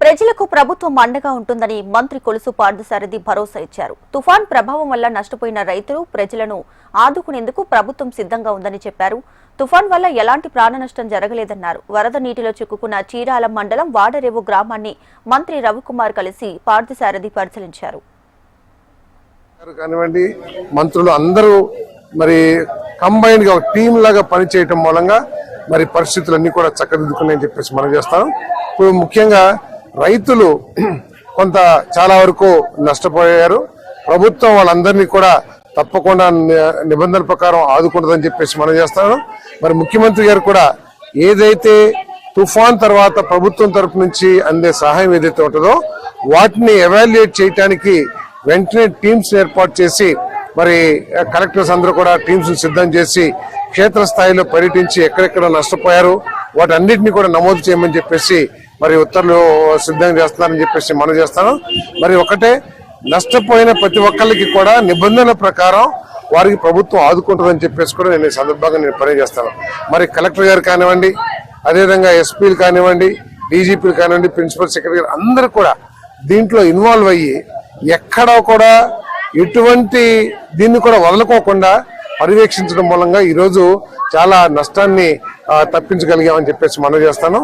ప్రజలకు ప్రభుత్వం అండగా ఉంటుందని మంత్రి కొలుసు పార్థసారథి భరోసా ఇచ్చారు. తుఫాన్ ప్రభావం వల్ల నష్టపోయిన రైతులు ప్రజలను ఆదుకునేందుకు ప్రభుత్వం సిద్ధంగా ఉందని చెప్పారు. తుఫాన్ వల్ల ఎలాంటి ప్రాణ నష్టం జరగలేదన్నారు. వరద నీటిలో చిక్కుకున్న చీరాల మండలం వాడరేవు గ్రామాన్ని మంత్రి రవికుమార్ కలిసి పార్థసారథి పరిశీలించారు. మంత్రులు అందరూ మరి కంబైన్డ్ గా టీం లాగా పనిచేయటం మూలంగా మరి పరిస్థితులన్నీ కూడా చక్కదిద్దుకున్నాయని చెప్పేసి మనం చేస్తాం. ఇప్పుడు ముఖ్యంగా రైతులు కొంత చాలా వరకు నష్టపోయారు. ప్రభుత్వం వాళ్ళందరినీ కూడా తప్పకుండా నిబంధనల ప్రకారం ఆదుకుంటుందని చెప్పేసి మనం చేస్తాను. మరి ముఖ్యమంత్రి గారు కూడా ఏదైతే తుఫాన్ తర్వాత ప్రభుత్వం తరపు నుంచి అందే సహాయం ఏదైతే ఉంటుందో వాటిని ఎవాల్యుయేట్ చేయడానికి వెంటనే టీమ్స్ ఏర్పాటు చేసి మరి కలెక్టర్స్ అందరూ కూడా టీమ్స్ సిద్ధం చేసి క్షేత్రస్థాయిలో పర్యటించి ఎక్కడెక్కడ నష్టపోయారు వాటన్నిటిని కూడా నమోదు చేయమని చెప్పేసి మరి ఉత్తర్వులు సిద్ధం చేస్తున్నారని చెప్పేసి మనం చేస్తాను. మరి ఒకటే నష్టపోయిన ప్రతి ఒక్కరికి కూడా నిబంధనల ప్రకారం వారికి ప్రభుత్వం ఆదుకుంటుందని చెప్పేసి కూడా నేను ఈ సందర్భంగా నేను పనిచేస్తాను. మరి కలెక్టర్ గారు కానివ్వండి, అదేవిధంగా ఎస్పీలు కానివ్వండి, డీజీపీలు కానివ్వండి, ప్రిన్సిపల్ సెక్రటరీ గారు అందరూ కూడా దీంట్లో ఇన్వాల్వ్ అయ్యి ఎక్కడా కూడా ఎటువంటి దీన్ని కూడా వదలుకోకుండా పర్యవేక్షించడం మూలంగా ఈరోజు చాలా నష్టాన్ని తప్పించగలిగామని చెప్పేసి మనం చేస్తాను.